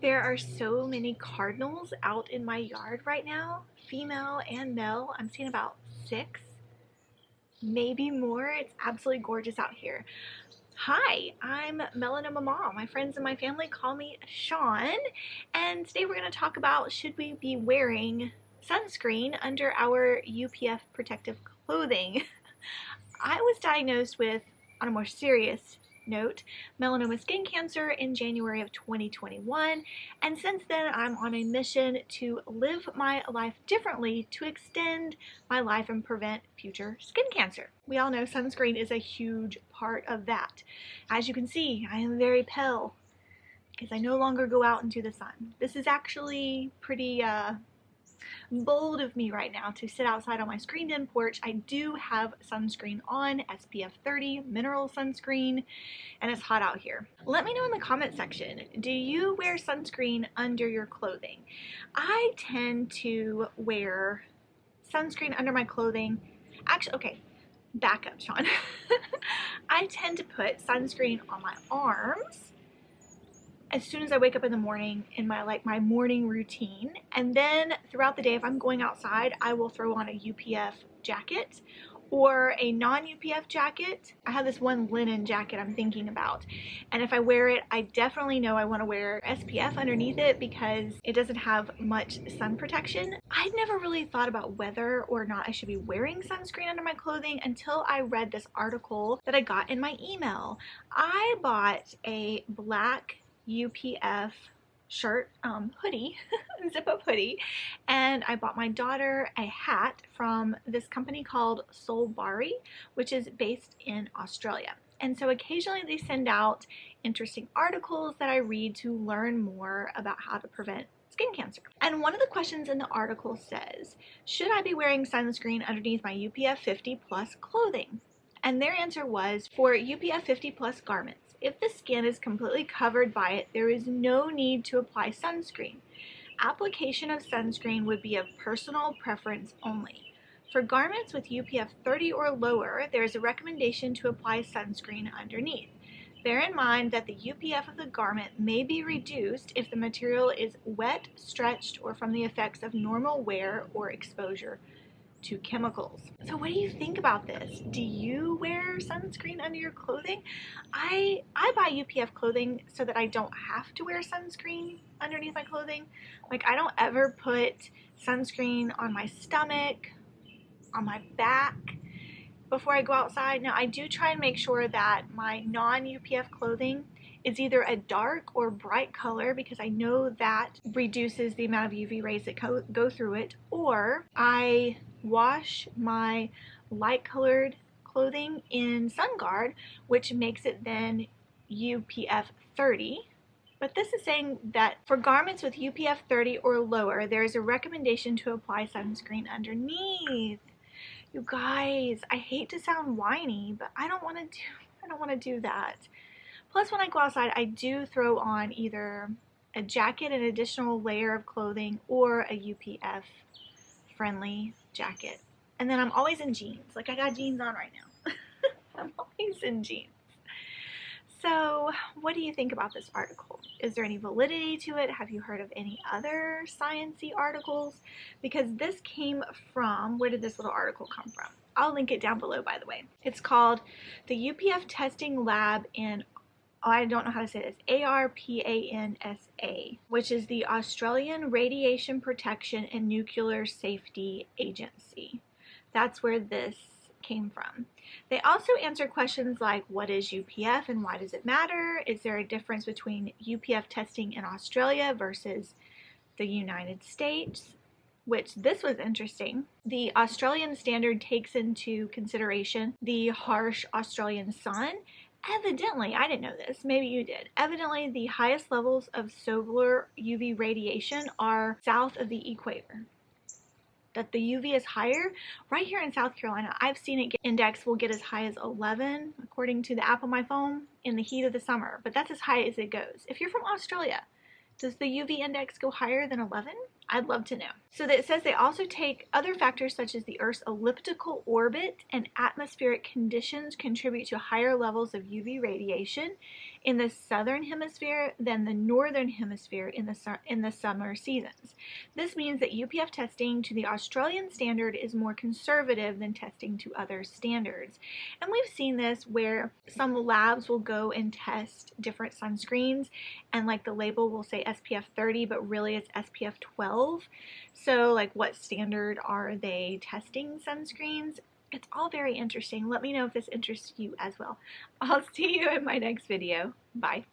There are so many cardinals out in my yard right now, female and male. I'm seeing about 6, maybe more. It's absolutely gorgeous out here. Hi, I'm Melanoma Mom. My friends and my family call me Shawn, and today we're going to talk about should we be wearing sunscreen under our UPF protective clothing. I was diagnosed with, on a more serious note, melanoma skin cancer in January of 2021, and since then I'm on a mission to live my life differently to extend my life and prevent future skin cancer. We all know sunscreen is a huge part of that. As you can see, I am very pale because I no longer go out into the sun. This is actually pretty bold of me right now to sit outside on my screened-in porch. I do have sunscreen on, SPF 30 mineral sunscreen, and it's hot out here. Let me know in the comment section, do you wear sunscreen under your clothing? I tend to wear sunscreen under my clothing. Actually, okay, back up, Shawn. I tend to put sunscreen on my arms as soon as I wake up in the morning in my morning routine, and then throughout the day if I'm going outside I will throw on a UPF jacket or a non-UPF jacket. I have this one linen jacket I'm thinking about, and if I wear it I definitely know I want to wear SPF underneath it because it doesn't have much sun protection. I'd never really thought about whether or not I should be wearing sunscreen under my clothing until I read this article that I got in my email. I bought a black UPF shirt, hoodie, zip-up hoodie, and I bought my daughter a hat from this company called Solbari, which is based in Australia. And so occasionally they send out interesting articles that I read to learn more about how to prevent skin cancer. And one of the questions in the article says, should I be wearing sunscreen underneath my UPF 50 plus clothing? And their answer was, for UPF 50 plus garments, if the skin is completely covered by it, there is no need to apply sunscreen. Application of sunscreen would be of personal preference only. For garments with UPF 30 or lower, there is a recommendation to apply sunscreen underneath. Bear in mind that the UPF of the garment may be reduced if the material is wet, stretched, or from the effects of normal wear or exposure to chemicals. So what do you think about this? Do you wear sunscreen under your clothing? I buy UPF clothing so that I don't have to wear sunscreen underneath my clothing. Like, I don't ever put sunscreen on my stomach, on my back before I go outside. Now I do try and make sure that my non-UPF clothing is either a dark or bright color because I know that reduces the amount of UV rays that go through it, or I wash my light colored clothing in SunGuard, which makes it then UPF 30. But this is saying that for garments with UPF 30 or lower, there is a recommendation to apply sunscreen underneath. You guys, I hate to sound whiny, but I don't want to do that. Plus, when I go outside, I do throw on either a jacket, an additional layer of clothing, or a UPF friendly jacket. And then I'm always in jeans. Like, I got jeans on right now. I'm always in jeans. So what do you think about this article? Is there any validity to it? Have you heard of any other science-y articles? Because this came from, where did this little article come from? I'll link it down below, by the way. It's called the UPF Testing Lab in, I don't know how to say this, ARPANSA, which is the Australian Radiation Protection and Nuclear Safety Agency. That's where this came from. They also answer questions like, what is UPF and why does it matter? Is there a difference between UPF testing in Australia versus the United States? Which, this was interesting. The Australian standard takes into consideration the harsh Australian sun. Evidently, I didn't know this, maybe you did. Evidently, the highest levels of solar UV radiation are south of the equator. That the UV is higher. Right here in South Carolina, I've seen it index will get as high as 11, according to the app on my phone, in the heat of the summer. But that's as high as it goes. If you're from Australia, does the UV index go higher than 11? I'd love to know. So it says they also take other factors such as the Earth's elliptical orbit and atmospheric conditions contribute to higher levels of UV radiation. in the southern hemisphere than the northern hemisphere in the summer seasons. This means that UPF testing to the Australian standard is more conservative than testing to other standards. And we've seen this where some labs will go and test different sunscreens, and like the label will say SPF 30, but really it's SPF 12. So like, what standard are they testing sunscreens? It's all very interesting. Let me know if this interests you as well. I'll see you in my next video. Bye.